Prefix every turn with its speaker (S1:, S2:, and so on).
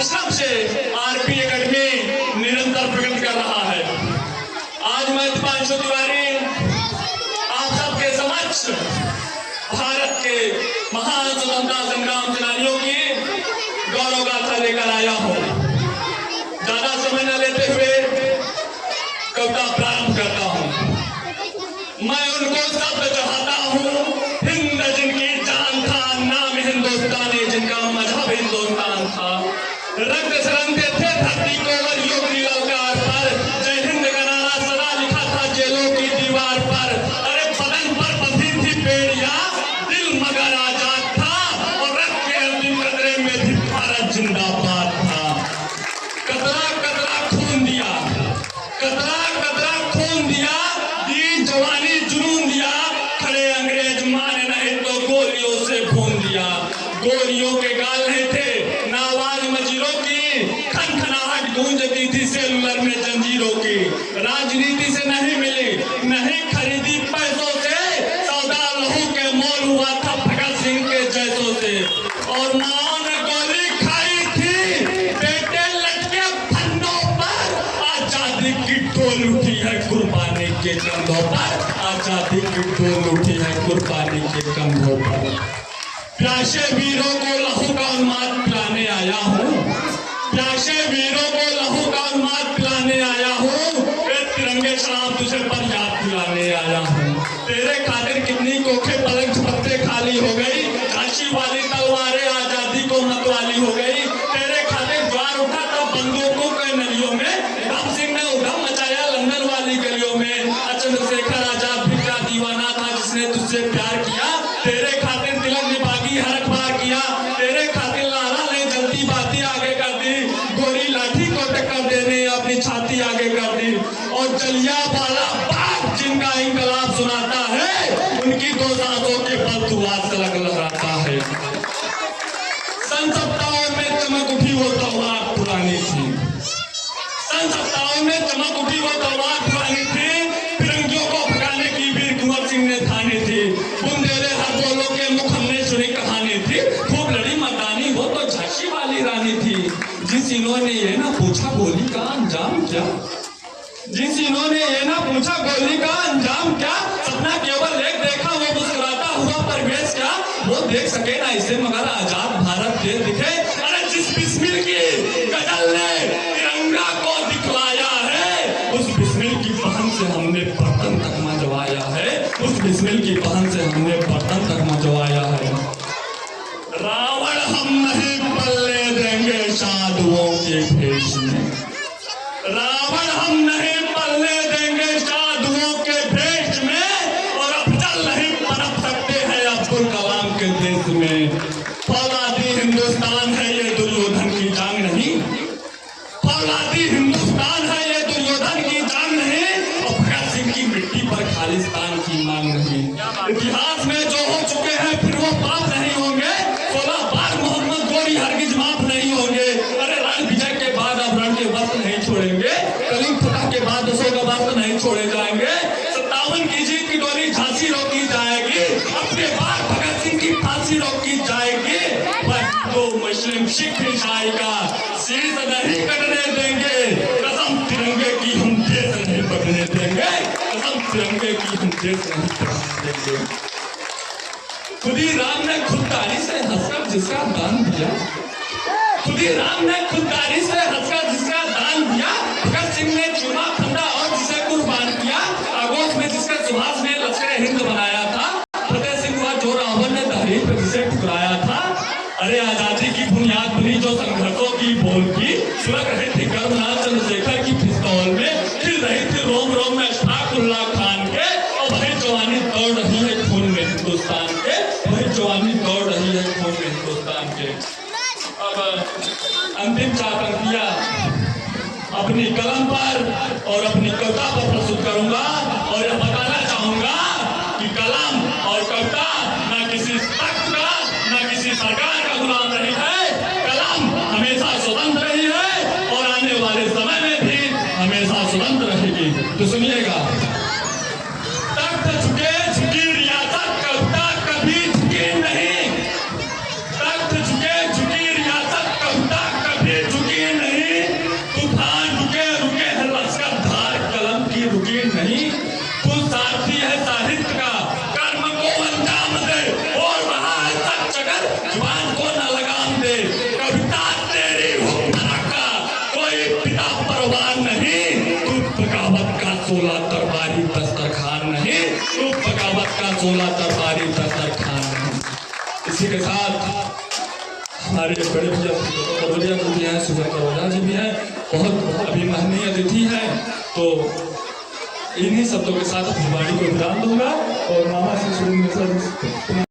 S1: परिश्रम से RP academy निरंतर प्रगति कर रहा है। आज मैं दीपांशु तिवारी आप सबके समक्ष भारत के महान स्वतंत्रता संग्राम सेनानियों की गौरव गाथा लेकर आया हूँ। ज्यादा समय न लेते हुए कविता प्रारंभ करता हूँ। मैं उनको शब्द चढ़ाता हूँ, हिंद जिनकी जान था, नाम हिंदुस्तानी जिनका मजहब हिंदुस्तान था। रक्त सरंगे थे धरती को वरियों की ललकार पर, जय हिंद का नारा सदा लिखा था जेलों की दीवार पर। अरे बदन पर बंधी थी बेड़ियां, दिल मगर आजाद था, और रक्त के अंतिम कतरे में भी भारत जिंदाबाद था। कतरा कतरा खून दिया, कतरा कतरा खून दिया, दी जवानी जुनून दिया, खड़े अंग्रेज माने नहीं तो गोलियों से भून दिया। गोलियों के गाल नहीं थे ना आवाज मजीरों की, खनखनाहट गूंजती थी सेलुलर में जंजीरों की। राजनीति से नहीं मिली, नहीं खरीदी पैसों से, सौदा लहू के मोल हुआ था भगत सिंह के जैसों से। और माओ ने गोली खाई थी, बेटे लटके फंदों पर, आजादी की डोल उठी है कुर्बानी के कंधों पर, आजादी की डोल उठी है कुर्बानी के कंधों पर। प्यासे वीरों को लहू का उन्माद पिलाने आया हूँ, प्यासे वीरों को लहू का उन्माद पिलाने आया हूँ। तिरंगे शराब तुझे पर याद दिलाने आया हूँ। तेरे खातिर कितनी कोखे पलंग झपट्टे खाली हो गई, झांसी वाली तलवारें आजादी को मतवाली हो गई। तेरे खातिर ज्वार उठा था बंदूकों के नलियों में, राम सिंह ने उधम मचाया लंदन वाली गलियों में। चंद्रशेखर आजाद भी क्या दीवाना था जिसने तुझसे प्यार किया। तेरे खातिर तिलक ने बागी हर अखबार किया, तेरे खातिर लाला ने जल्दी बातें आगे कर दी, गोरी लाठी को टक्कर देने अपनी छाती आगे कर दी। और जलियांवाला बाग जिनका इंकलाब सुनाता है, उनकी दो दांतों के बल तू आज तलक लहराता है। सन 57 में चमक उठी वो तलवार पुरानी थी, सन 57 में चमक उठी वो तलवार पुरानी थी, फिरंगियों को भगाने की वीर कुंवर सिंह ने ठानी थी। बुंदेले हर बोलों के मुख हमने सुनी कहानी थी, खूब लड़ी मर्दानी वो तो झांसी वाली रानी थी। जिस इन्होंने ये ना पूछा गोली का अंजाम क्या, जिस इन्होंने ये ना पूछा गोली का अंजाम क्या, सपना केवल एक देखा वो मुस्कुराता हुआ परवेश क्या, वो देख सके ना इसे मगर आजाद भारत दे दिखे। अरे जिस बिस्मिल की गजल ने तिरंगा को दिखलाया है, उस बिस्मिल की पहन से हमने बर्तन तक मजवाया है, उस बिस्मिल की पहन से हमने बर्तन तक मजवाया है। रावण हम नहीं पलने देंगे साधुओं के भेष में, रावण हम नहीं पलने देंगे साधुओं के भेष में, और अफजल नहीं पनप सकते हैं अब्दुल कलाम के देश में। फौलादी हिंदुस्तान है ये दुर्योधन की जांग नहीं, फौलादी हिंदुस्तान है ये दुर्योधन की जांग नहीं, और भगत सिंह की मिट्टी पर खालिस्तान की मांग नहीं। इतिहास में जो हो चुके हैं फिर वो पाप नहीं होंगे, 16 बार मोहम्मद गोरी हरगिज माफ नहीं होंगे। अरे रण विजय के बाद अब रण के वस्त्र नहीं छोड़ेंगे, कलिंग फतह के बाद 200 का वस्त्र नहीं छोड़े जाएंगे। 57 की जीत की डोली झांसी रोकी जाएगी, अपने बाद भगत सिंह की फांसी रोकी जाएगी। तो मुस्लिम सिख ईसाई का शीश नहीं कटने देंगे, कसम तिरंगे की हम देश नहीं बदलने देंगे, कसम तिरंगे की हम देश नहीं बदलने देंगे। खुदी राम ने खुददारी से हंसकर जिसका दान दिया, खुदी राम ने खुददारी से हंसकर जिसका दान दिया, भगत सिंह ने चूमा फंदा और जिसे कुर्बान किया। आगोश में जिसका सुभाष ने लश्कर हिंद बनाया था, फतेह सिंह हुआ जो रावण ने तहरीर पर जिसे ठुकराया था। अरे आजादी की बुनियाद बनी जो संघर्षों की बोल की, सुलग रही थी कर्मनाथ चंद्रशेखर की पिस्तौल में, खिल रही थी रोम रोम में अशफाकुल्लाह खान के, और वही जवानी दौड़ रही है खून में हिंदुस्तान के, वही जवानी दौड़ रही है खून में हिंदुस्तान के। अब अंतिम चार पंक्तियां अपनी कलम पर और अपनी कविता पर प्रस्तुत करूंगा, और यह बताना चाहूंगा कि कलम और कविता न किसी तख्त का न किसी सरकार का गुलाम रही है, कलम हमेशा स्वतंत्र रही है और आने वाले समय में भी हमेशा स्वतंत्र रहेगी। तो सुनिएगा, तख्त झुके झुकी रियासत, कविता कभी झुकी नहीं, तख्त झुके झुकी रियासत, कविता कभी झुकी है साहित्य का, कर्म को अंजाम दे और महान तक चकर जुबान को न लगाम दे। कविता तेरी हुक्म का कोई पिता परवान नहीं, तू बगावत का 16 तरबारी दस्तरखान नहीं, तू बगावत का 16 तरबारी दस्तरखान नहीं। इसी के साथ हमारे बड़े भैया कबूलिया जी भी हैं, सुगंधा ओझा जी भी हैं, बहुत अभिमाननीय अतिथि हैं। तो इन्हीं शब्दों के साथ अपनी वाणी को विराम दूंगा और मामा से शुरू में